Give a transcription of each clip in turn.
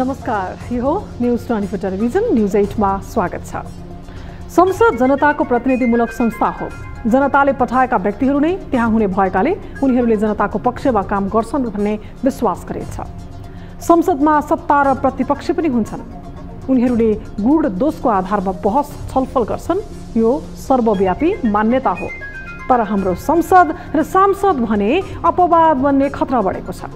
नमस्कार, यो news 24 television news 8 मा स्वागत छ। संसद जनताको प्रतिनिधिमूलक संस्था हो। जनताले पठाएका व्यक्तिहरू नै त्यहाँ हुने भएकाले उनीहरूले जनताको पक्षमा काम गर्छन् भन्ने विश्वास गरिन्छ। संसदमा सत्ता र प्रतिपक्ष पनि हुन्छन्। उनीहरूले गुण दोषको आधारमा बहस छलफल गर्छन्। यो सर्वव्यापी मान्यता हो। तर हाम्रो संसद र सांसद भने अपवाद बन्ने खतरा बढेको छ।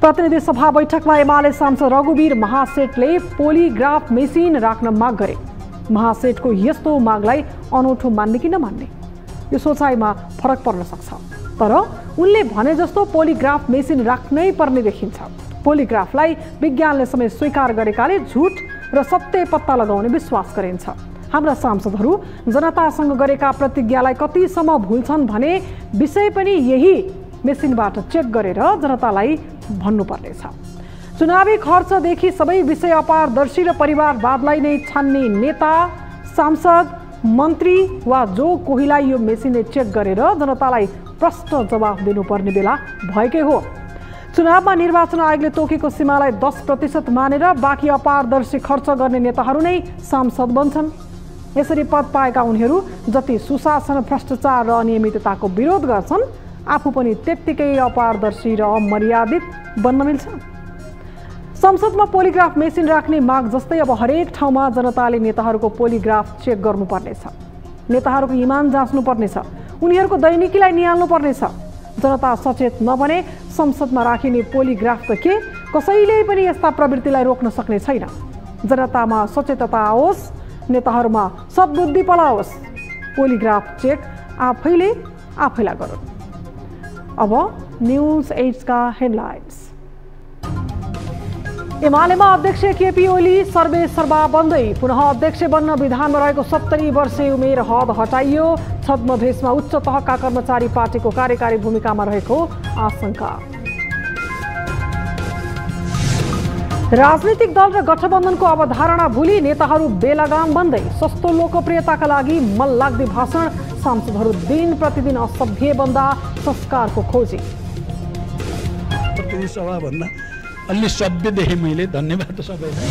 प्रतिनिधि सभा बैठकमा एमाले सांसद रघुवीर महासेठले पोलिग्राफ मेसिन राख्न माग गरे। महासेठको यस्तो मागलाई अनौठो मान्ने कि नमान्ने, यो सोचाइमा फरक पर्न सक्छ। तर उनले भने जस्तो पोलिग्राफ मेसिन राख्नै पर्ने देखिन्छ। पोलिग्राफलाई विज्ञानले समेत स्वीकार गरेकाले झुट र सत्य पत्ता लगाउने विश्वास गरिन्छ। हाम्रा सांसदहरू जनतासँग गरेका प्रतिज्ञालाई कतिसम्म भुल्छन् भने विषय पनि यही मेसिनबाट चेक गरेर जनतालाई भन्नुपर्नेछ। चुनावी खर्चदेखि सबै विषय अपारदर्शी र परिवारवादलाई नै छान्ने नेता, सांसद, मन्त्री वा जो कोहीलाई यो मेसिनले चेक गरेर जनतालाई प्रश्न जवाफ दिनुपर्ने बेला भएकै हो। चुनावमा निर्वाचन आयोगले तोकेको सीमालाई 10% मानेर बाँकी अपारदर्शी खर्च गर्ने नेताहरू नै सांसद बन्छन्। यसरी पद पाएका उनीहरू जति सुशासन, भ्रष्टाचार र अनियमितताको विरोध गर्छन्, आफू पनि त्यत्तिकै अपारदर्शी र अमर्यादित बन्न मिल्छ। संसदमा पोलिग्राफ मेसिन राख्ने माग जस्तै अब हरेक ठाउँमा जनताले नेताहरूको पोलिग्राफ चेक गर्नुपर्नेछ। नेताहरूको इमान जाँच्नुपर्नेछ। उनीहरूको दैनिकीलाई निहाल्नुपर्नेछ। जनता सचेत नबने संसदमा राखिने पोलिग्राफ त के, कसैले पनि यस्ता प्रवृत्तिलाई रोक्न सक्ने छैन। जनतामा सचेतता आओस्, नेताहरूमा सद्बुद्धि पलाओस्। पोलिग्राफ चेक आफैलाई गरून्। अब न्यूज 8 का हेडलाइन्स। एमालेमा अध्यक्ष केपी ओली सर्वे सर्वा बन्दै पुनः अध्यक्ष बन्न विधानमा रहेको 70 वर्षे उमेर हद हटाइयो। छद्मभेषमा उच्च तहका कर्मचारी पार्टीको कार्यकारी भूमिकामा रहेको आशंका। राजनीतिक दल र गठबन्धनको अवधारणा भुली नेताहरू बेलगाम बन्दै सस्तो लोकप्रियताका लागि मललाग्दी भाषण। सांसदहरू दिन प्रतिदिन असभ्य बन्दा संस्कारको खोजी। प्रतिनिधि सभा भन्दा अलि सभ्य देखेँ मैले। धन्यवाद सबैलाई।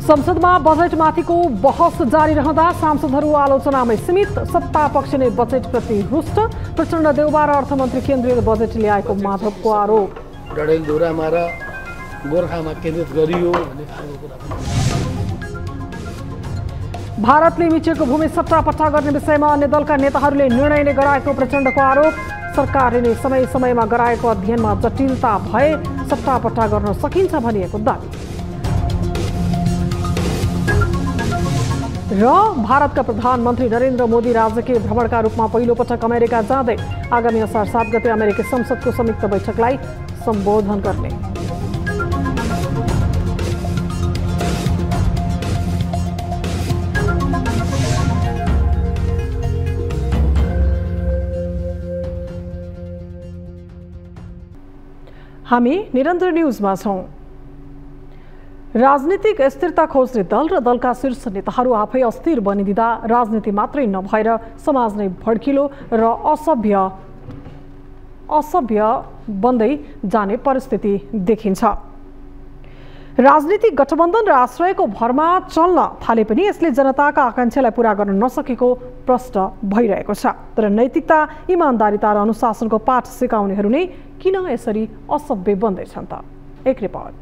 संसदमा बजेटमाथिको बहस जारी रहँदा सांसदहरू आलोचनामै सीमित। सत्ता पक्ष नै बजेटप्रति रुष्ट। प्रचण्ड, देउबा र अर्थमन्त्री केन्द्रीय बजेट ल्याएको माधवको आरोप। डडेलधुरामा र गोर्खामा केन्द्रित गरियो भन्ने खालको कुरा पनि। भारतले मिचेको भूमि सट्टापट्टा गर्ने विषयमा अन्य दलका नेताहरूले निर्णय नै गराएको प्रचण्डको आरोप। सरकारले नै समय समयमा गराएको अध्ययनमा जटिलता भए सट्टापट्टा गर्न सकिन्छ भनिएको दावी। र भारतका प्रधानमन्त्री नरेन्द्र मोदी राजकीय भ्रमणका रूपमा पहिलोपटक अमेरिका जाँदै आगामी असार 7 गते अमेरिकी संसदको संयुक्त बैठकलाई सम्बोधन गर्ने। हामी निरन्तर न्यूजमा छौं। राजनीतिक स्थिरता खोज्ने दल र दलका शीर्ष नेताहरू आफै अस्थिर बनिदिँदा राजनीति मात्रै नभएर समाज नै भड्किलो र असभ्य बन्दै जाने परिस्थिति देखिन्छ। राजनीतिक गठबन्धन र आश्रयको भरमा चल्न थाले पनि यसले जनताका आकांक्षालाई पूरा गर्न नसकेको प्रश्न भइरहेको छ। तर नैतिकता, इमानदारिता र अनुशासनको पाठ सिकाउनेहरू नै किन यसरी असभ्य बन्दैछन् त? एक रिपोर्ट।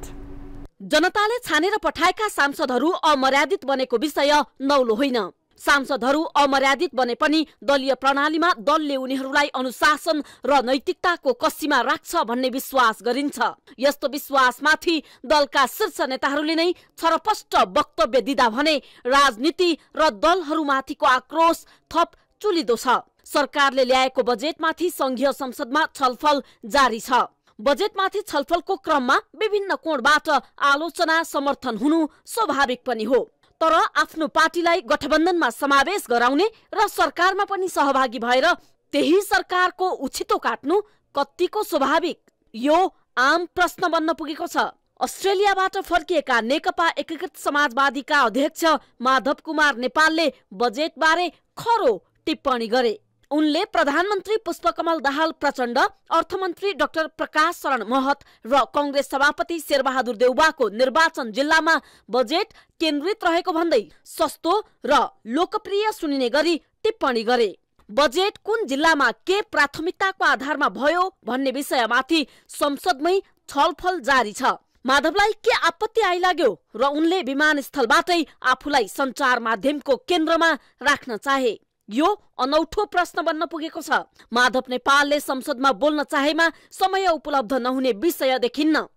जनताले छानेर पठाएका सांसदहरू अमर्यादित बनेको विषय नौलो होइन। सांसदहरू अमर्यादित बने पनि दलीय प्रणालीमा दलले उनीहरूलाई अनुशासन र नैतिकताको कस्सीमा राख्छ भन्ने विश्वास गरिन्छ। यस्तो विश्वासमाथि दलका शीर्ष नेताहरूले नै छरपष्ट वक्तव्य दिँदा भने राजनीति र दलहरूमाथिको आक्रोश थप चुलिदो छ। सरकारले ल्याएको बजेटमाथि संघीय संसदमा छलफल जारी छ। बजेटमाथि छलफलको क्रममा विभिन्न कोणबाट आलोचना, समर्थन हुनु स्वाभाविक पनि हो। तर आफ्नो पार्टीलाई गठबन्धनमा समावेश गराउने र सरकारमा पनि सहभागी भएर त्यही सरकारको उछितो काट्नु कतिको स्वाभाविक, यो आम प्रश्न बन्न पुगेको छ। अस्ट्रेलियाबाट फर्किएका नेकपा एकीकृत समाजवादीका अध्यक्ष माधव कुमार नेपालले बजेटबारे खरो टिप्पणी गरे। उनले प्रधानमन्त्री पुष्पकमल दाहाल प्रचण्ड, अर्थमन्त्री डाक्टर प्रकाश शरण महत र कांग्रेस सभापति शेरबहादुर देउवाको निर्वाचन जिल्लामा बजेट केन्द्रित रहेको भन्दै सस्तो र लोकप्रिय सुनिने गरी टिप्पणी गरे। बजेट कुन जिल्लामा के प्राथमिकताको आधारमा भयो भन्ने विषयमाथि संसदमै छलफल जारी छ। माधवलाई के आपत्ति आइलाग्यो र उनले विमानस्थलबाटै आफूलाई सञ्चार माध्यमको केन्द्रमा राख्न चाहे? यो अनौठो प्रश्न बन्न पुगेको छ। माधव नेपालले संसदमा बोल्न चाहेमा समय उपलब्ध नहुने विषय देखिन्न।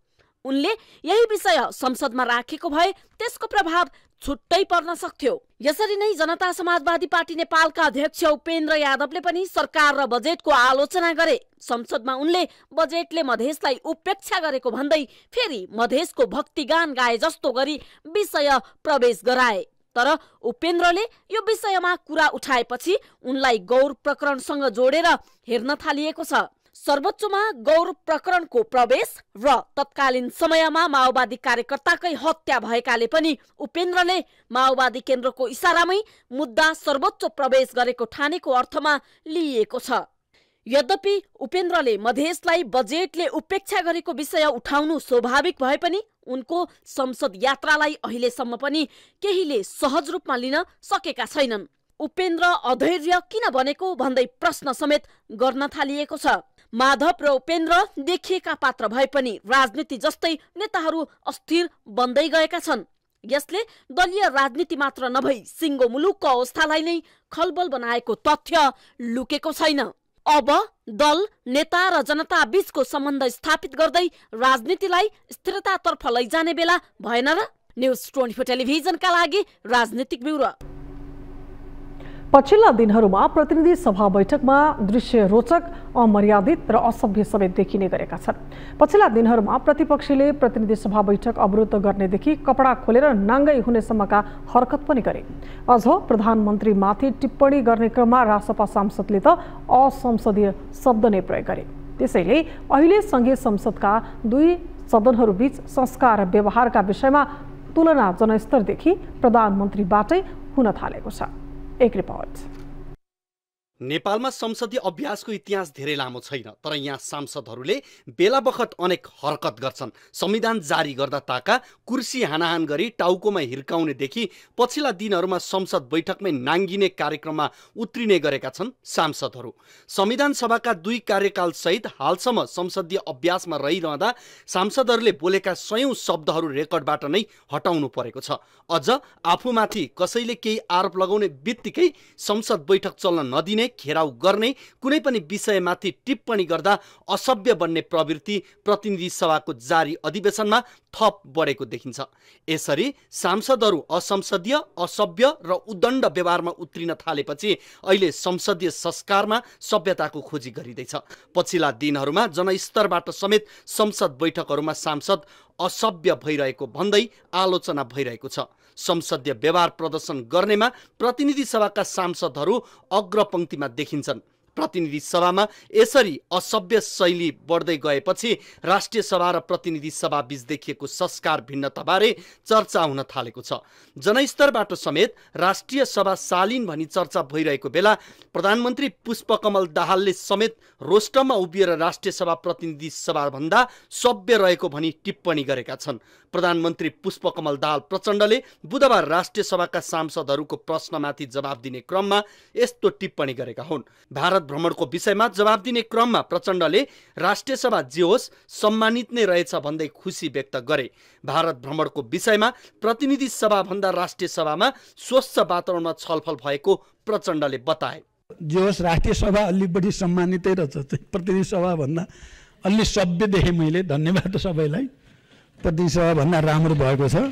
उनले यही विषय संसदमा राखेको भए त्यसको प्रभाव छुट्टै पर्न सक्थ्यो। यसरी नै जनता समाजवादी पार्टी नेपालका अध्यक्ष उपेन्द्र यादवले पनि सरकार र बजेटको आलोचना गरे। संसदमा उनले बजेटले मधेसलाई उपेक्षा गरेको भन्दै फेरि मधेसको भक्तिगान गाए जस्तो गरी विषय प्रवेश गराए। तर उपेन्द्रले यो विषयमा कुरा उठाएपछि उनलाई गौर प्रकरणसँग जोडेर हेर्न थालिएको छ। सर्वोच्चमा गौर प्रकरणको प्रवेश र तत्कालीन समयमा माओवादी कार्यकर्ताकै हत्या भएकाले पनि उपेन्द्रले माओवादी केन्द्रको इसारामै मुद्दा सर्वोच्च प्रवेश गरेको ठानेको अर्थमा लिइएको छ। यद्यपि उपेन्द्रले मधेसलाई बजेटले उपेक्षा गरेको विषय उठाउनु स्वाभाविक भए पनि उनको संसद यात्रालाई अहिलेसम्म पनि केहीले सहज रूपमा लिन सकेका छैनन्। उपेन्द्र अधैर्य किन बनेको भन्दै प्रश्न समेत गर्न थालिएको छ। माधव र उपेन्द्र देखिएका पात्र भए पनि राजनीति जस्तै नेताहरू अस्थिर बन्दै गएका छन्। यसले दलीय राजनीति मात्र नभई सिङ्गो मुलुकको अवस्थालाई नै खलबल बनाएको तथ्य लुकेको छैन। अब दल, नेता र जनता बीचको सम्बन्ध स्थापित गर्दै राजनीतिलाई स्थिरतातर्फ लैजाने बेला भएन र? न्युज 24 टेलिभिजनका लागि राजनीतिक ब्युरो। पछिल्ला दिनहरूमा प्रतिनिधि सभा बैठकमा दृश्य रोचक, अमर्यादित र असभ्य समेत देखिने गरेका छन्। पछिल्ला दिनहरूमा प्रतिपक्षले प्रतिनिधि सभा बैठक अवरुद्ध गर्नेदेखि कपडा खोलेर नाङ्गै हुनेसम्मका हरकत पनि गरे। अझ प्रधानमन्त्रीमाथि टिप्पणी गर्ने क्रममा रासपा सांसदले त असंसदीय शब्द नै प्रयोग गरे। त्यसैले अहिले संघीय संसदका दुई सदनहरूबीच संस्कार र व्यवहारका विषयमा तुलना जनस्तरदेखि प्रधानमन्त्रीबाटै हुन थालेको छ। एक रिपोर्ट। नेपालमा संसदीय अभ्यासको इतिहास धेरै लामो छैन, तर यहाँ सांसदहरूले बेला बखत अनेक हरकत गर्छन्। संविधान जारी गर्दा ताका कुर्सी हानाहान गरी टाउकोमा हिर्काउनेदेखि पछिल्ला दिनहरूमा संसद बैठकमै नाङ्गिने कार्यक्रममा उत्रिने गरेका छन् सांसदहरू। संविधान सभाका दुई कार्यकाल सहित हालसम्म संसदीय अभ्यासमा रहिरहँदा सांसदहरूले बोलेका सयौं शब्दहरू रेकर्डबाट नै हटाउनु परेको छ। अझ आफूमाथि कसैले केही आरोप लगाउने बित्तिकै संसद बैठक चल्न नदिने, घेराउ गर्ने, कुनै पनि विषयमाथि टिप्पणी गर्दा असभ्य बन्ने प्रवृत्ति प्रतिनिधि सभाको जारी अधिवेशनमा थप बढेको देखिन्छ। यसरी सांसदहरू असंसदीय, असभ्य र उद्दण्ड व्यवहारमा उत्रिन थालेपछि अहिले संसदीय संस्कारमा सभ्यताको खोजी गरिँदैछ। पछिल्ला दिनहरूमा जनस्तरबाट समेत संसद बैठकहरूमा सांसद असभ्य भइरहेको भन्दै आलोचना भइरहेको छ। संसदीय व्यवहार प्रदर्शन गर्नेमा प्रतिनिधि सभाका सांसदहरू अग्रपंक्तिमा देखिन्छन्। प्रतिनिधि सभामा यसरी असभ्य शैली बढ्दै गएपछि राष्ट्रिय सभा र प्रतिनिधि सभा बीच देखिएको संस्कार भिन्नताबारे चर्चा हुन थालेको छ। जनस्तरबाट समेत राष्ट्रिय सभा शालीन भनी चर्चा भइरहेको बेला प्रधानमन्त्री पुष्पकमल दाहालले समेत रोस्टममा उभिएर राष्ट्रिय सभा प्रतिनिधि सभा भन्दा सभ्य रहेको भनी टिप्पणी गरेका छन्। प्रधानमन्त्री पुष्पकमल दाहाल प्रचण्डले बुधबार राष्ट्रिय सभाका सांसदहरूको प्रश्नमाथि जवाब दिने क्रममा यस्तो टिप्पणी गरेका हुन्। भारत भ्रमणको विषयमा जवाब दिने क्रममा प्रचण्डले राष्ट्रिय सभा जे होस् सम्मानित नै रहेछ भन्दै खुसी व्यक्त गरे। भारत भ्रमणको विषयमा प्रतिनिधि सभा भन्दा राष्ट्रिय सभामा स्वच्छ वातावरणमा छलफल भएको प्रचण्डले बताए। जे होस् राष्ट्रिय सभा अलि बढी सम्मानितै रहेछ, प्रतिनिधि सभा भन्दा अलि सभ्य देखेँ मैले। धन्यवाद सबैलाई। प्रतिनिधि सभा भन्दा राम्रो भएको छ।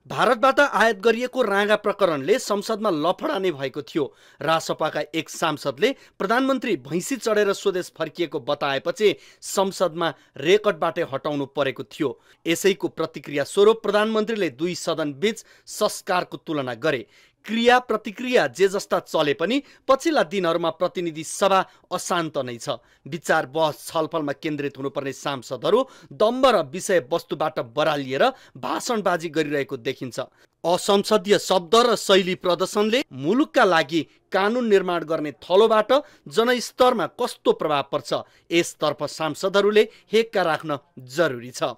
भारतबाट आयात गरिएको राँगा प्रकरणले संसदमा लफडा नै भएको थियो। रासपाका एक सांसदले प्रधानमन्त्री भैँसी चढेर स्वदेश फर्किएको बताएपछि संसदमा रेकर्डबाटै हटाउनु परेको थियो। यसैको प्रतिक्रिया स्वरूप प्रधानमन्त्रीले दुई सदन बीच संस्कारको तुलना गरे। क्रिया प्रतिक्रिया जे जस्ता चले पनि पछिल्ला दिनहरूमा प्रतिनिधि सभा अशान्त नै छ। विचार बहस छलफलमा केन्द्रित हुनुपर्ने सांसदहरू दम्ब र विषय वस्तुबाट बरालिएर भाषणबाजी गरिरहेको देखिन्छ। असंसदीय शब्द र शैली प्रदर्शनले मुलुकका लागि कानुन निर्माण गर्ने थलोबाट जनस्तरमा कस्तो प्रभाव पर्छ, यसतर्फ सांसदहरूले हेक्का राख्न जरुरी छ।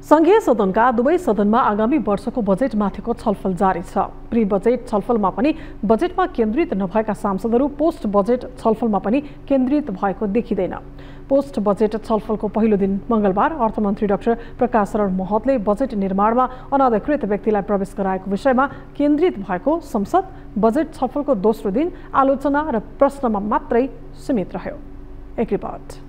संघीय सदनका दुवै सदनमा आगामी वर्षको बजेटमाथिको छलफल जारी छ। प्री बजेट छलफलमा पनि बजेटमा केन्द्रित नभएका सांसदहरू पोस्ट बजेट छलफलमा पनि केन्द्रित भएको देखिँदैन। पोस्ट बजेट छलफलको पहिलो दिन मंगलबार अर्थमन्त्री डाक्टर प्रकाश शरण महतले बजेट निर्माणमा अनधिकृत व्यक्तिलाई प्रवेश गराएको विषयमा केन्द्रित भएको संसद बजेट छलफलको दोस्रो दिन आलोचना र प्रश्नमा मात्रै सीमित रह्यो। एक रिपोर्ट।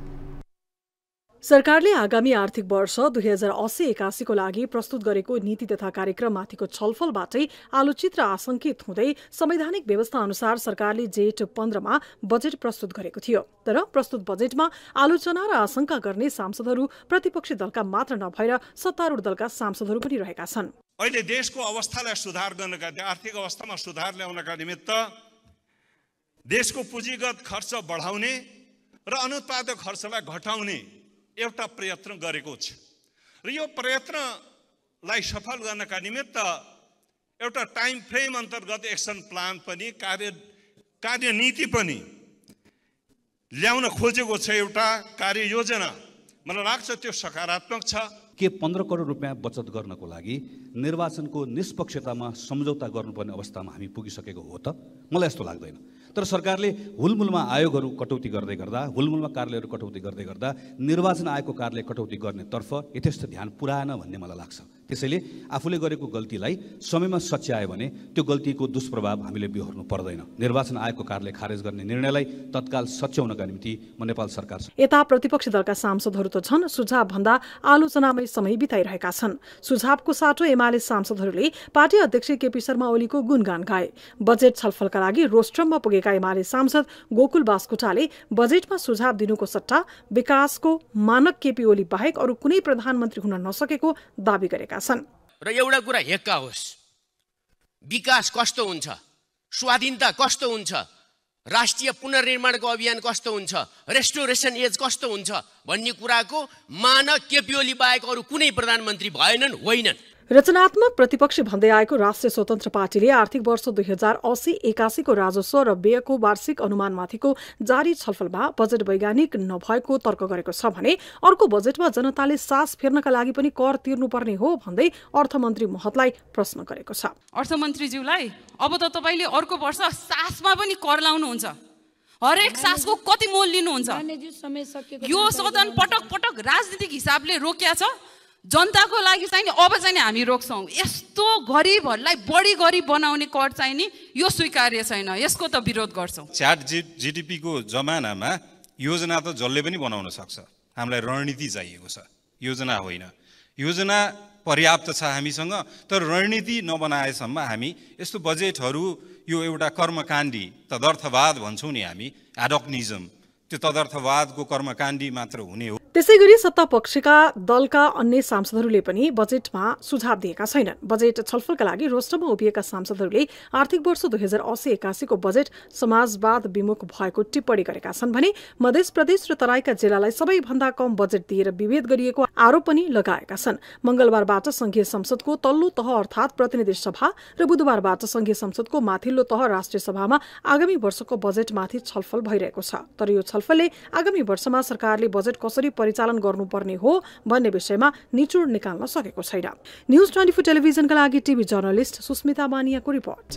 सरकारले आगामी आर्थिक वर्ष 2080-81 को लागि प्रस्तुत गरेको नीति तथा कार्यक्रममाथिको छलफलबाटै आलोचित र आशंकित हुँदै संवैधानिक व्यवस्था अनुसार सरकारले जेठ 15 मा बजेट प्रस्तुत गरेको थियो। तर प्रस्तुत बजेटमा आलोचना र आशंका गर्ने सांसदहरू प्रतिपक्षी दलका मात्र नभएर सत्तारूढ दलका सांसदहरू पनि रहेका छन्। अहिले देशको अवस्थालाई सुधार गर्नका निम्ति, आर्थिक अवस्थामा सुधार ल्याउनका निमित्त देशको पुँजीगत खर्च बढाउने र अनुत्पादक खर्चलाई घटाउने एउटा प्रयत्न गरेको छ र यो प्रयत्नलाई सफल गर्नका निमित्त एउटा टाइम फ्रेम अन्तर्गत एक्सन प्लान पनि कार्यनीति पनि ल्याउन खोजेको छ, एउटा कार्ययोजना। मलाई लाग्छ त्यो सकारात्मक छ। के 15 करोड रुपियाँ बचत गर्नको लागि निर्वाचनको निष्पक्षतामा सम्झौता गर्नुपर्ने अवस्थामा हामी पुगिसकेको हो त? मलाई यस्तो लाग्दैन। तर सरकारले हुलमुलमा आयोगहरू कटौती गर्दै गर्दा, हुलमुलमा कार्यालयहरू कटौती गर्दै गर्दा निर्वाचन आयोगको कार्यालय कटौती गर्नेतर्फ यथेष्ट ध्यान पुर्याएन भन्ने मलाई लाग्छ। त्यसैले आफूले गरेको गल्तीलाई समयमा सच्यायो भने त्यो गल्तीको दुष्प्रभाव हामीले बिहोर्नु पर्दैन। निर्वाचन आयोगको कार्यालय खारेज गर्ने निर्णयलाई तत्काल सच्याउनका निम्ति म नेपाल सरकार। यता प्रतिपक्षी दलका सांसदहरू त छन्, सुझाव भन्दा आलोचनामै समय बिताइरहेका छन्। सुझावको साटो एमाले सांसदहरूले पार्टी अध्यक्ष केपी शर्मा ओलीको गुणगान गाए। बजेट छलफलका लागि रोस्ट्रममा पुगेका एमाले सांसद गोकुल बास्कोटाले बजेटमा सुझाव दिनुको सट्टा विकासको मानक केपी ओली बाहेक अरू कुनै प्रधानमन्त्री हुन नसकेको दावी गरेका छन्। र एउटा कुरा हेक्का होस्, विकास कस्तो हुन्छ, स्वाधीनता कस्तो हुन्छ, राष्ट्रिय पुनर्निर्माणको अभियान कस्तो हुन्छ, रेस्टोरेसन एज कस्तो हुन्छ भन्ने कुराको मानक केपी ओली बाहेक अरू कुनै प्रधानमन्त्री भएनन्, होइनन्। रचनात्मक प्रतिपक्ष भन्दै आएको राष्ट्रिय स्वतन्त्र पार्टीले आर्थिक वर्ष 2080-81 को राजस्व र व्ययको वार्षिक अनुमानमाथिको जारी छलफलमा बजेट वैज्ञानिक नभएको तर्क गरेको छ भने अर्को बजेटमा जनताले सास फेर्नका लागि पनि कर तिर्नुपर्ने हो भन्दै अर्थमन्त्री महतलाई प्रश्न गरेको छ। अर्थमन्त्रीज्यूलाई अब त तपाईले अर्को वर्ष सासमा पनि कर लाउनुहुन्छ, हरेक सासको कति मोल लिनुहुन्छ? यो सदन पटक पटक राजनीतिक हिसाबले रोकिया छ। जनताको लागि चाहिँ अब चाहिँ हामी रोक्छौँ। यस्तो गरिबहरूलाई बढी गरिब बनाउने कर चाहिँ नि यो स्वीकार्य छैन, यसको त विरोध गर्छौँ। च्याट जीडीपी को जमानामा योजना त जसले पनि बनाउन सक्छ, हामीलाई रणनीति चाहिएको छ, योजना होइन। योजना पर्याप्त छ हामीसँग, तर रणनीति नबनाएसम्म हामी यस्तो बजेटहरू यो एउटा कर्मकाण्डी तदर्थवाद भन्छौँ नि हामी, एडोक्निजम, त्यो तदर्थवादको कर्मकाण्डी मात्र हुने हो। त्यसैगरी सत्ता पक्षका दलका अन्य सांसदहरूले पनि बजेटमा सुझाव दिएका छैनन्। बजेट छलफलका लागि रोस्टरमा उभिएका सांसदहरूले आर्थिक वर्ष 2080-81 को बजेट समाजवाद विमुख भएको टिप्पणी गरेका छन् भने मध्य प्रदेश र तराईका जिल्लालाई सबैभन्दा कम बजेट दिएर विभेद गरिएको आरोप पनि लगाएका छन्। मंगलबारबाट संघीय संसदको तल्लो तह अर्थात् प्रतिनिधि सभा र बुधबारबाट संघीय संसदको माथिल्लो तह राष्ट्रिय सभामा आगामी वर्षको बजेटमाथि छलफल भइरहेको छ। तर यो छलफलले आगामी वर्षमा सरकारले बजेट कसरी परिचालन गर्नुपर्ने हो भन्ने विषयमा निचोड निकाल्न सकेको छैन। न्यूज 24 टेलिभिजनका लागि टिभी जर्नलिस्ट सुस्मिता बानियाको रिपोर्ट।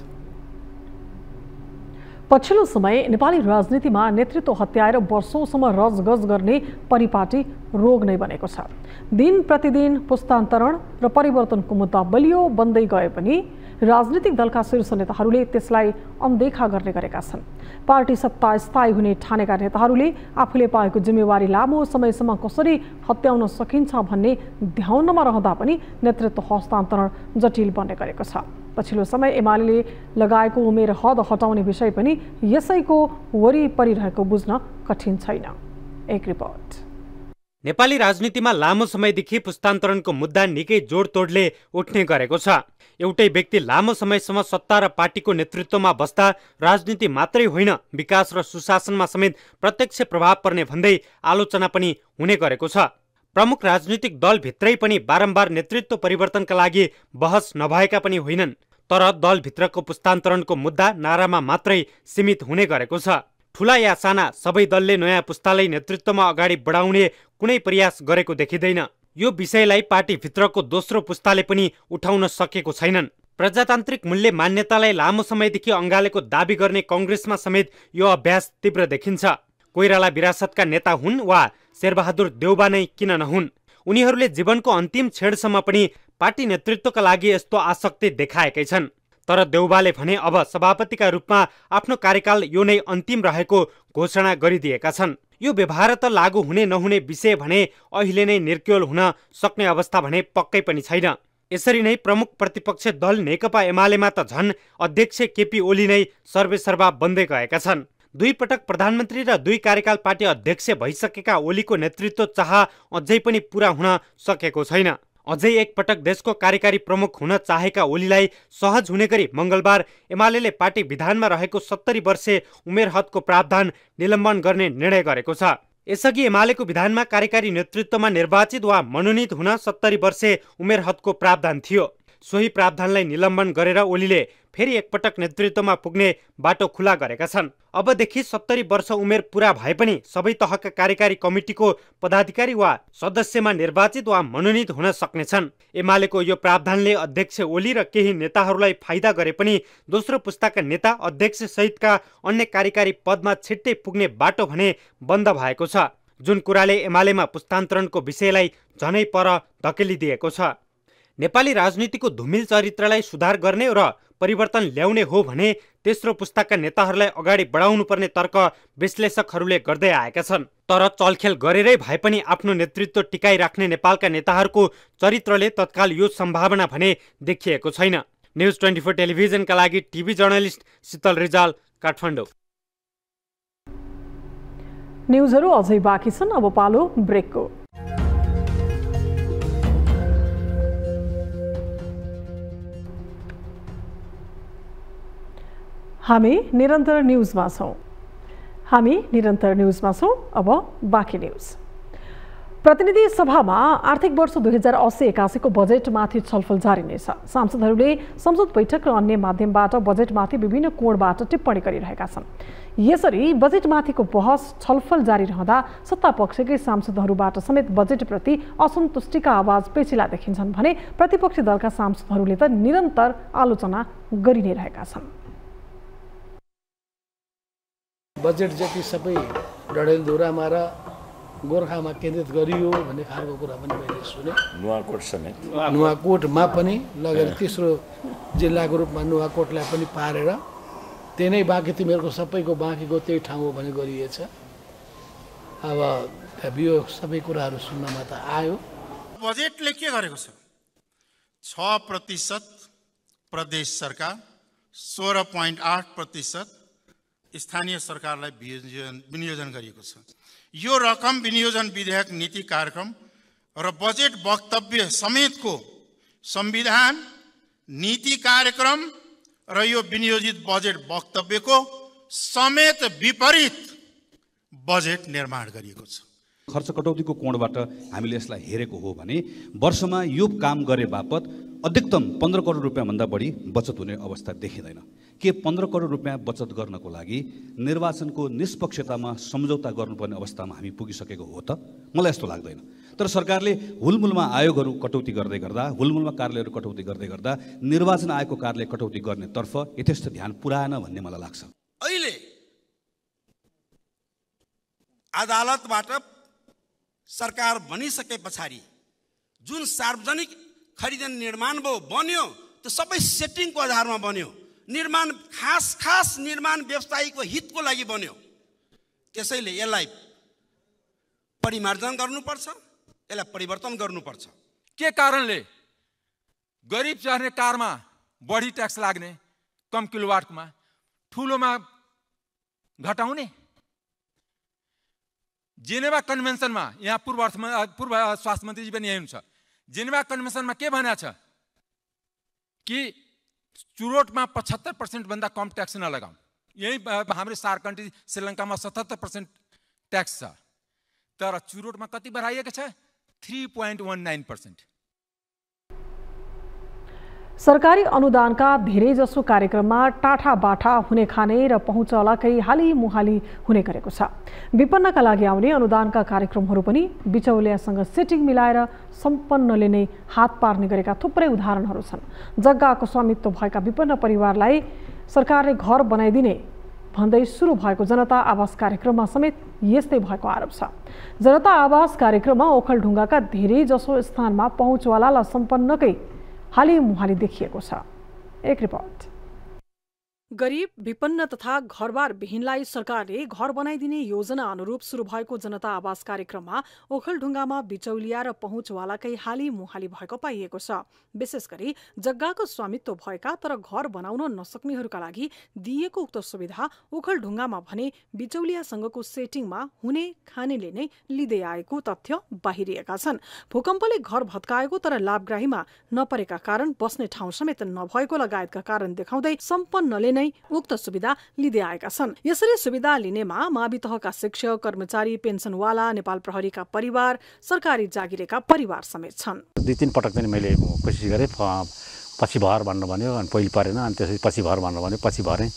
पछिल्लो समय नेपाली राजनीतिमा नेतृत्व हत्याएर वर्षौंसम्म रजगज गर्ने परिपाटी रोग नै बनेको छ। दिन प्रतिदिन पुस्तान्तरण र परिवर्तनको मुद्दा बलियो बन्दै गए पनि राजनीतिक दलका शीर्ष नेताहरूले त्यसलाई अनदेखा गर्ने गरेका छन्। पार्टी सत्ता स्थायी हुने ठानेका नेताहरूले आफूले पाएको जिम्मेवारी लामो समयसम्म कसरी हत्याउन सकिन्छ भन्ने ध्यानमा रहँदा पनि नेतृत्व हस्तान्तरण जटिल बन्ने गरेको छ। पछिल्लो समय एमाले लगाएको उमेर हद हटाउने विषय पनि यसैको वरिपरि रहेको बुझ्न कठिन छैन। एक रिपोर्ट। नेपाली राजनीतिमा लामो समयदेखि पुस्तान्तरणको मुद्दा निकै जोडतोडले उठ्ने गरेको छ। एउटै व्यक्ति लामो समयसम्म सत्ता र पार्टीको नेतृत्वमा बस्दा राजनीति मात्रै होइन, विकास र सुशासनमा समेत प्रत्यक्ष प्रभाव पर्ने भन्दै आलोचना पनि हुने गरेको छ। प्रमुख राजनीतिक दलभित्रै पनि बारम्बार नेतृत्व परिवर्तनका लागि बहस नभएका पनि होइनन्, तर दलभित्रको पुस्तान्तरणको मुद्दा नारामा मात्रै सीमित हुने गरेको छ। ठूला या साना सबै दलले नयाँ पुस्तालाई नेतृत्वमा अगाडि बढाउने कुनै प्रयास गरेको देखिँदैन। यो विषयलाई पार्टीभित्रको दोस्रो पुस्ताले पनि उठाउन सकेको छैनन्। प्रजातान्त्रिक मूल्य मान्यतालाई लामो समयदेखि अँगालेको दाबी गर्ने कङ्ग्रेसमा समेत यो अभ्यास तीव्र देखिन्छ। कोइराला विरासतका नेता हुन् वा शेरबहादुर देउबा नै किन नहुन्, उनीहरूले जीवनको अन्तिम क्षणसम्म पनि पार्टी नेतृत्वका लागि यस्तो आसक्ति देखाएकै छन्। तर देउबाले भने अब सभापतिका रूपमा आफ्नो कार्यकाल यो नै अन्तिम रहेको घोषणा गरिदिएका छन्। यो व्यवहार त लागू हुने नहुने विषय भने अहिले नै निर्क्योल हुन सक्ने अवस्था भने पक्कै पनि छैन। यसरी नै प्रमुख प्रतिपक्ष दल नेकपा एमालेमा त झन् अध्यक्ष केपी ओली नै सर्वेसर्वा बन्दै गएका छन्। 2 पटक प्रधानमन्त्री र 2 कार्यकाल पार्टी अध्यक्ष भइसकेका ओलीको नेतृत्व चाह अझै पनि पूरा हुन सकेको छैन। अझै एक पटक देशको कार्यकारी प्रमुख हुन चाहेका ओलीलाई सहज हुने गरी मंगलबार एमालेले पार्टी विधानमा रहेको 70 वर्षे उमेर हदको प्रावधान निलम्बन गर्ने निर्णय गरेको छ। यसअघि एमालेको विधानमा कार्यकारी नेतृत्वमा निर्वाचित वा मनोनित हुन 70 वर्षे उमेर हदको प्रावधान थियो। सोही प्रावधानलाई निलम्बन गरेर ओलीले फेरि एकपटक नेतृत्वमा पुग्ने बाटो खुला गरेका छन्। अबदेखि 70 वर्ष उमेर पूरा भए पनि सबै तहका कार्यकारी कमिटीको पदाधिकारी वा सदस्यमा निर्वाचित वा मनोनित हुन सक्नेछन्। एमालेको यो प्रावधानले अध्यक्ष ओली र केही नेताहरूलाई फाइदा गरे पनि दोस्रो पुस्ताका नेता अध्यक्ष सहितका अन्य कार्यकारी पदमा छिट्टै पुग्ने बाटो भने बन्द भएको छ, जुन कुराले एमालेमा पुस्तान्तरणको विषयलाई झनै पर धकेलिदिएको छ। नेपाली राजनीतिको धुमिल चरित्रलाई सुधार गर्ने र परिवर्तन ल्याउने हो भने तेस्रो पुस्ताका नेताहरूलाई अगाडि बढाउनु पर्ने तर्क विश्लेषकहरूले गर्दै आएका छन्। तर चलखेल गरेरै भए पनि आफ्नो नेतृत्व टिकाइराख्ने नेपालका नेताहरूको चरित्रले तत्काल यो सम्भावना भने देखिएको छैन। न्युज 24 टेलिभिजनका लागि टिभी जर्नलिस्ट शीतल रिजाल, काठमाडौँ। न्युजहरू अझै बाँकी छन्, अब पालो ब्रेकको। हामी निरन्तर न्युजमा छौँ। अब बाँकी न्युज। प्रतिनिधि सभामा आर्थिक वर्ष 2080-81 को बजेटमाथि छलफल जारी नै छ। सांसदहरूले संसद बैठक र अन्य माध्यमबाट बजेटमाथि विभिन्न कोणबाट टिप्पणी गरिरहेका छन्। यसरी बजेटमाथिको बहस छलफल जारी रहँदा सत्तापक्षकै सांसदहरूबाट समेत बजेटप्रति असन्तुष्टिका आवाज पेचिला देखिन्छन् भने प्रतिपक्षी दलका सांसदहरूले त निरन्तर आलोचना गरि नै रहेका छन्। बजेट जति सबै डडेलधुरामा र गोर्खामा केन्द्रित गरियो भन्ने खालको कुरा पनि मैले सुने। नुवाकोटमा पनि लगेर तेस्रो जिल्लाको रूपमा नुवाकोटलाई पनि पारेर त्यही नै बाँकी तिमीहरूको सबैको बाँकीको त्यही ठाउँ हो भने गरिएछ। अब यो सबै कुराहरू सुन्नमा त आयो। बजेटले के गरेको छ? 6% प्रदेश सरकार, 16.8% स्थानीय सरकारलाई विनियोजन गरिएको छ। यो रकम विनियोजन विधेयक, नीति कार्यक्रम र बजेट वक्तव्य समेतको संविधान, नीति कार्यक्रम र यो विनियोजित बजेट वक्तव्यको समेत विपरीत बजेट निर्माण गरिएको छ। खर्च कटौतीको कोणबाट हामीले यसलाई हेरेको हो भने वर्षमा यो काम गरे बापत अधिकतम 15 करोड रुपियाँभन्दा बढी बचत हुने अवस्था देखिँदैन। के 15 करोड रुपियाँ बचत गर्नको लागि निर्वाचनको निष्पक्षतामा सम्झौता गर्नुपर्ने अवस्थामा हामी पुगिसकेको हो त? मलाई यस्तो लाग्दैन। तर सरकारले हुलमुलमा आयोगहरू कटौती गर्दै गर्दा, हुलमुलमा कार्यालयहरू कटौती गर्दै गर्दा निर्वाचन आयोगको कार्यालय कटौती गर्नेतर्फ यथेष्ट ध्यान पुर्याएन भन्ने मलाई लाग्छ। अहिले अदालतबाट सरकार बनिसके पछाडि जुन सार्वजनिक खरिद निर्माण बन्यो त्यो सबै सेटिङको आधारमा बन्यो। निर्माण खास निर्माण व्यवसायीको हितको लागि बन्यो। त्यसैले यसलाई परिमार्जन गर्नुपर्छ, यसलाई परिवर्तन गर्नुपर्छ। के कारणले गरिब चढ्ने कारमा बढी ट्याक्स लाग्ने, कम किलोवाटमा, ठुलोमा घटाउने? जेनेभा कन्भेन्सनमा यहाँ पूर्व स्वास्थ्य मन्त्रीजी पनि यही हुन्छ। जेनेभा कन्भेन्सनमा के भनेको छ कि चुरोटमा 75% भन्दा कम ट्याक्स नलगाऊ। यही हाम्रो सार कन्ट्री श्रीलङ्कामा 77% ट्याक्स छ, तर चुरोटमा कति बढाइएको छ? 3.19%। सरकारी अनुदानका धेरैजसो कार्यक्रममा टाठाबाठा हुने खाने र पहुँचलाकै हालिमुहाली हुने गरेको छ। विपन्नका लागि आउने अनुदानका कार्यक्रमहरू पनि बिचौलियासँग सेटिङ मिलाएर सम्पन्नले नै हात पार्ने गरेका थुप्रै उदाहरणहरू छन्। जग्गाको स्वामित्व भएका विपन्न परिवारलाई सरकारले घर बनाइदिने भन्दै सुरु भएको जनता आवास कार्यक्रममा समेत यस्तै भएको आरोप छ। जनता आवास कार्यक्रममा ओखलढुङ्गाका धेरैजसो स्थानमा पहुँचवालालाई सम्पन्नकै हालिमुहाली देखिएको छ। एक रिपोर्ट। गरिब विपन्न तथा घरबार विहीनलाई सरकारले घर बनाइदिने योजना अनुरूप सुरु भएको जनता आवास कार्यक्रममा ओखलढुङ्गामा बिचौलिया र पहुँचवालाकै हालिमुहाली भएको पाइएको छ। विशेष गरी जग्गाको स्वामित्व भएका तर घर बनाउन नसक्नेहरूका लागि दिइएको उक्त सुविधा ओखलढुङ्गामा भने बिचौलियासँगको सेटिङमा हुने खानेले नै लिँदै आएको तथ्य बाहिरिएका छन्। भूकम्पले घर भत्काएको तर लाभग्राहीमा नपरेका कारण बस्ने ठाउँ समेत नभएको लगायतका कारण देखाउँदै सम्पन्नले उक्त सुविधा लिँदै आएका छन्। यसरी सुविधा लिनेमा मावि तहका शिक्षक, कर्मचारी, पेन्सनवाला, नेपाल प्रहरीका परिवार, सरकारी जागिरेका परिवार समेत छन्। 2-3 पटक पनि मैले कोसिस गरेँ, पछि भर भन्नु भन्यो, अनि पहिले परेन, अनि त्यसपछि पछि भर भन्नु भन्यो, पछि भरेँ।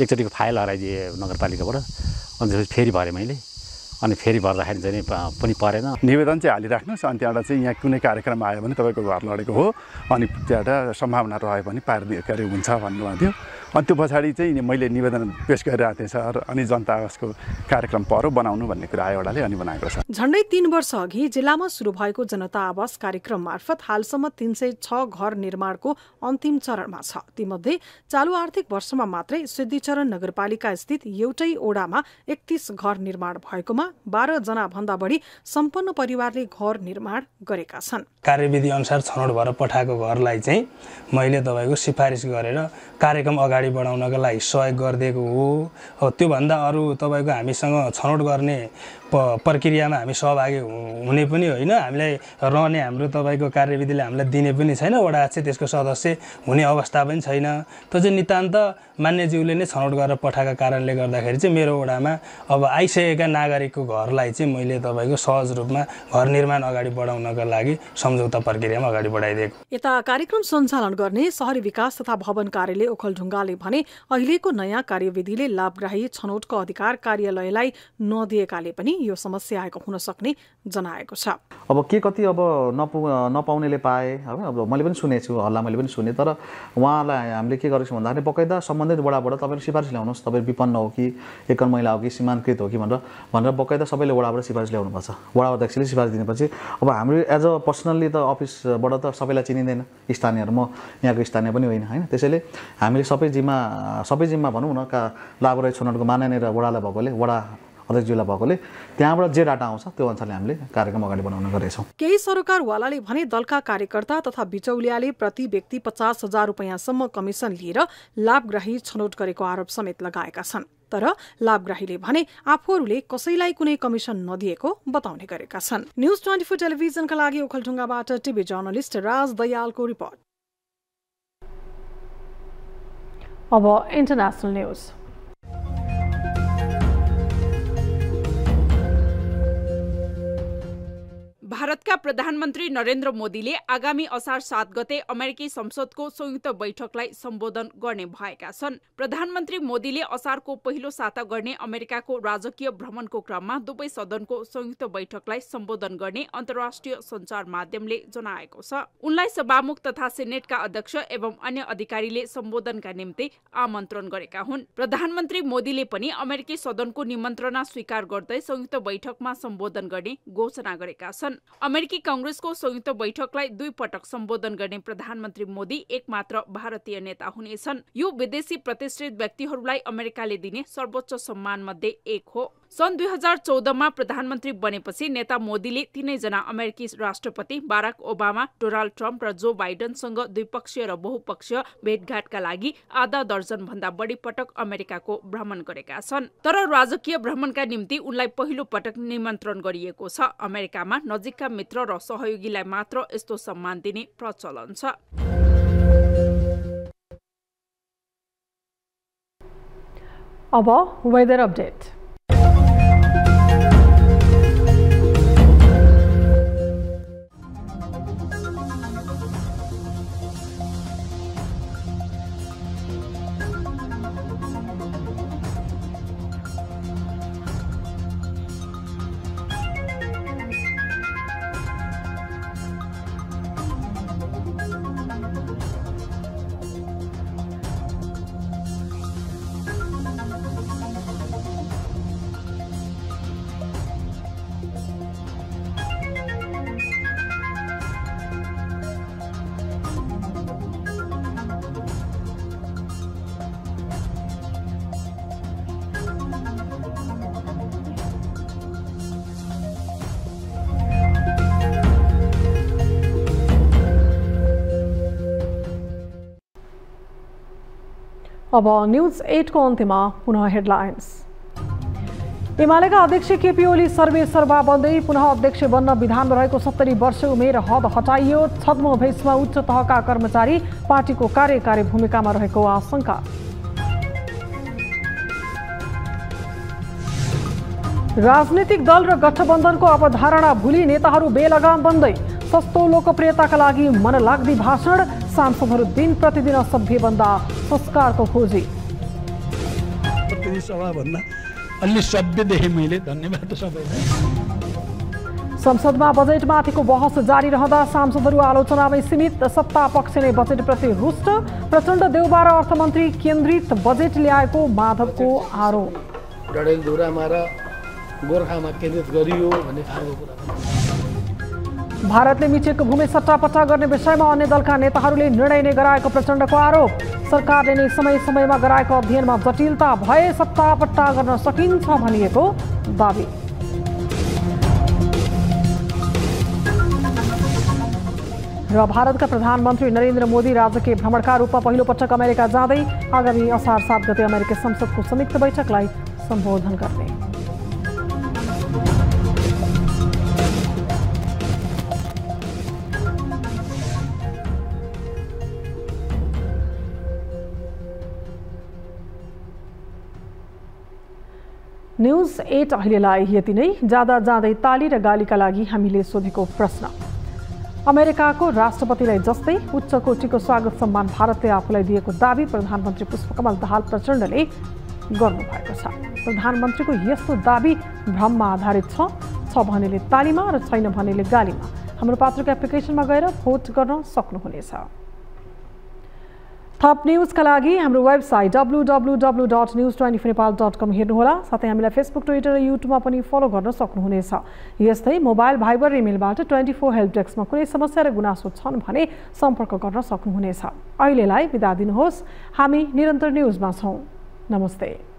एकचोटिको फाइल हराइदिएँ नगरपालिकाबाट, अनि त्यसपछि फेरि भरेँ मैले, अनि फेरि भर्दाखेरि चाहिँ पनि परेन। निवेदन चाहिँ हालिराख्नुहोस्, अनि त्यहाँबाट चाहिँ यहाँ कुनै कार्यक्रम आयो भने तपाईँको घर लडेको हो, अनि त्यहाँबाट सम्भावना रह्यो भने पारिदियो के अरे हुन्छ भन्नुभएको थियो। अनि त्यो पछाडि चाहिँ मैले निवेदन पेश गरिरहेको थिएँ सर, अनि जनता आवासको कार्यक्रम परो बनाउनु भन्ने कुरा आयो एउटाले, अनि बनाएको छ। झन्डै 3 वर्ष अघि जिल्लामा सुरु भएको जनता आवास कार्यक्रम मार्फत हालसम्म 306 घर निर्माणको अन्तिम चरणमा छ। तीमध्ये चालु आर्थिक वर्षमा मात्रै सिद्धिचरण नगरपालिका स्थित एउटै ओडामा 31 घर निर्माण भएकोमा 12 जना भन्दा बढी सम्पन्न परिवारले घर निर्माण गरेका छन्। कार्यविधि अनुसार छनौट भएर पठाएको घरलाई चाहिँ मैले तपाईँको सिफारिस गरेर कार्यक्रम अगाडि बढाउनका लागि सहयोग गरिदिएको हो। त्योभन्दा अरू तपाईँको हामीसँग छनौट गर्ने प्रक्रियामा हामी सहभागी हुने पनि होइन, हामीलाई रहने हाम्रो तपाईँको कार्यविधिले हामीलाई दिने पनि छैन, वडा अध्यक्ष त्यसको सदस्य हुने अवस्था पनि छैन। त्यो चाहिँ नितान्त मान्यज्यूले नै छनौट गरेर पठाएका कारणले गर्दाखेरि चाहिँ मेरो वडामा अब आइसकेका नागरिकको घरलाई चाहिँ मैले तपाईँको सहज रूपमा घर निर्माण अगाडि बढाउनका लागि सम्झौता प्रक्रियामा अगाडि बढाइदिएको। यता कार्यक्रम सञ्चालन गर्ने शहरी विकास तथा भवन कार्यालय ओखलढुङ्गाले भने अहिलेको नयाँ कार्यविधिले लाभग्राही छनौटको अधिकार कार्यालयलाई नदिएकाले पनि यो समस्या आएको हुन सक्ने जनाएको छ। अब के कति अब नपाउनेले पाए है, अब मैले पनि सुनेको छु, हल्ला मैले पनि सुने, तर उहाँलाई हामीले के गरेको छौँ भन्दाखेरि बकाइदा सम्बन्धित वडाबाट तपाईँले सिफारिस ल्याउनुहोस्, तपाईँ विपन्न हो कि एकल महिला हो कि सीमान्तकृत हो कि भनेर बकाइदा सबैले वडाबाट सिफारिस ल्याउनुपर्छ। वडा अध्यक्षले सिफारिस दिनेपछि अब हाम्रो एज अ पर्सनल्ली त अफिसबाट त सबैलाई चिनिँदैन, स्थानीयहरू, म यहाँको स्थानीय पनि होइन होइन। त्यसैले हामीले सबै जिम्मा भनौँ न लाभग्राही छनौटको माननीय वडालाई भएकोले, वडा अध्यक्षज्यूलाई भएकोले त्यहाँबाट जे डाटा आउँछ त्यो अनुसारले हामीले कार्यक्रम अगाडि बढाउन गरेछौँ। केही सरोकारवालाले भने दलका कार्यकर्ता तथा बिचौलियाले प्रति व्यक्ति 50,000 रुपैयाँसम्म कमिसन लिएर लाभग्राही छनौट गरेको आरोप समेत लगाएका छन्। तर लाभग्राहीले भने आफूहरूले कसैलाई कुनै कमिसन नदिएको बताउने गरेका छन्। न्यूज 24 टेलिभिजनका लागि ओखलढुङ्गाबाट टिभी जर्नलिस्ट राज दयालको रिपोर्ट। अब इन्टरनेशनल न्यूज। भारतका प्रधानमन्त्री नरेन्द्र मोदीले आगामी असार 7 गते अमेरिकी संसदको संयुक्त बैठकलाई सम्बोधन गर्ने भएका छन्। प्रधानमन्त्री मोदीले असारको पहिलो साता गर्ने अमेरिकाको राजकीय भ्रमणको क्रममा दुवै सदनको संयुक्त बैठकलाई सम्बोधन गर्ने अन्तर्राष्ट्रिय सञ्चार माध्यमले जनाएको छ। उनलाई सभामुख तथा सेनेटका अध्यक्ष एवं अन्य अधिकारीले सम्बोधनका निम्ति आमन्त्रण गरेका हुन्। प्रधानमन्त्री मोदीले पनि अमेरिकी सदनको निमन्त्रणा स्वीकार गर्दै संयुक्त बैठकमा सम्बोधन गर्ने घोषणा गरेका छन्। अमेरिकी कांग्रेसको संयुक्त बैठकलाई 2 पटक सम्बोधन गर्ने प्रधानमन्त्री मोदी एकमात्र भारतीय नेता हुनेछन्। यो विदेशी प्रतिष्ठित व्यक्तिहरूलाई अमेरिकाले दिने सर्वोच्च सम्मान मध्ये एक हो। सन् 2014मा प्रधानमन्त्री बनेपछि नेता मोदीले 3 जना अमेरिकी राष्ट्रपति बाराक ओबामा, डोनाल्ड ट्रम्प र जो बाइडेनसँग द्विपक्षीय र बहुपक्षीय भेटघाटका लागि आधा दर्जन भन्दा बढी पटक अमेरिकाको भ्रमण गरेका छन्। तर राजकीय भ्रमणका निम्ति उनलाई पहिलो पटक निमन्त्रण गरिएको छ। अमेरिकामा नजिकका मित्र र सहयोगीलाई मात्र यस्तो सम्मान दिने प्रचलन छ। अब वेदर अपडेट। अब न्युज 8 को अन्त्यमा पुनः हेडलाइन्स। एमालेका अध्यक्ष केपी ओली सर्वेसर्वा बन्दै पुनः अध्यक्ष बन्न विधानमा रहेको 70 वर्ष उमेर हद हटाइयो। छद्म भेषमा उच्च तहका कर्मचारी पार्टीको कार्यकारी भूमिकामा रहेको आशंका। राजनीतिक दल र गठबन्धनको अवधारणा भुली नेताहरू बेलगाम बन्दै। सस्तो लोकप्रियताका लागि मनलाग्दी भाषण। सांसदहरू दिन प्रतिदिन असभ्य भन्दा संस्कारको खोजी। प्रतिनिधि सभा भन्दा अलि सभ्य देखेँ मैले। धन्यवाद सबैलाई। संसदमा बजेटमाथिको बहस जारी रहँदा सांसदहरू आलोचनामै सीमित। सत्ता पक्ष नै बजेटप्रति रुष्ट। प्रचण्ड देउबा र अर्थमन्त्री केन्द्रित बजेट ल्याएको माधवको आरोप। डडेलधुरामा र गोर्खामा केन्द्रित गरियो भन्ने खालको कुरा। भारतले मिचेको भूमि सट्टापट्टा गर्ने विषयमा अन्य दलका नेताहरूले निर्णय नै गराएको प्रचण्डको आरोप। सरकारले नै समय समयमा गराएको अध्ययनमा जटिलता भए सट्टापट्टा गर्न सकिन्छ भनिएको दावी। र भारतका प्रधानमन्त्री नरेन्द्र मोदी राजकीय भ्रमणका रूपमा पहिलो पटक अमेरिका जाँदै आगामी असार 7 गते अमेरिकी संसदको संयुक्त बैठकलाई सम्बोधन गर्ने। न्युज 8 अहिलेलाई यति नै। जाँदा जाँदै ताली र गालीका लागि हामीले सोधेको प्रश्न। अमेरिकाको राष्ट्रपतिलाई जस्तै उच्च कोटीको स्वागत सम्मान भारतले आफूलाई दिएको दावी प्रधानमन्त्री पुष्पकमल दाहाल प्रचण्डले गर्नुभएको छ। प्रधानमन्त्रीको यस्तो दावी भ्रममा आधारित छ भनेले तालीमा र छैन भनेले गालीमा। हाम्रो पात्रको एप्लिकेसनमा गएर भोट गर्न सक्नुहुनेछ। थप न्युजका लागि हाम्रो वेबसाइट www.news24nepal.com हेर्नुहोला। साथै हामीलाई फेसबुक, ट्विटर र युट्युबमा पनि फलो गर्न सक्नुहुनेछ। यस्तै मोबाइल, भाइबर र इमेलबाट 24 हेल्प डेस्कमा कुनै समस्या र गुनासो छन् भने सम्पर्क गर्न सक्नुहुनेछ। अहिलेलाई बिदा दिनुहोस्। हामी निरन्तर न्युजमा छौँ। नमस्ते।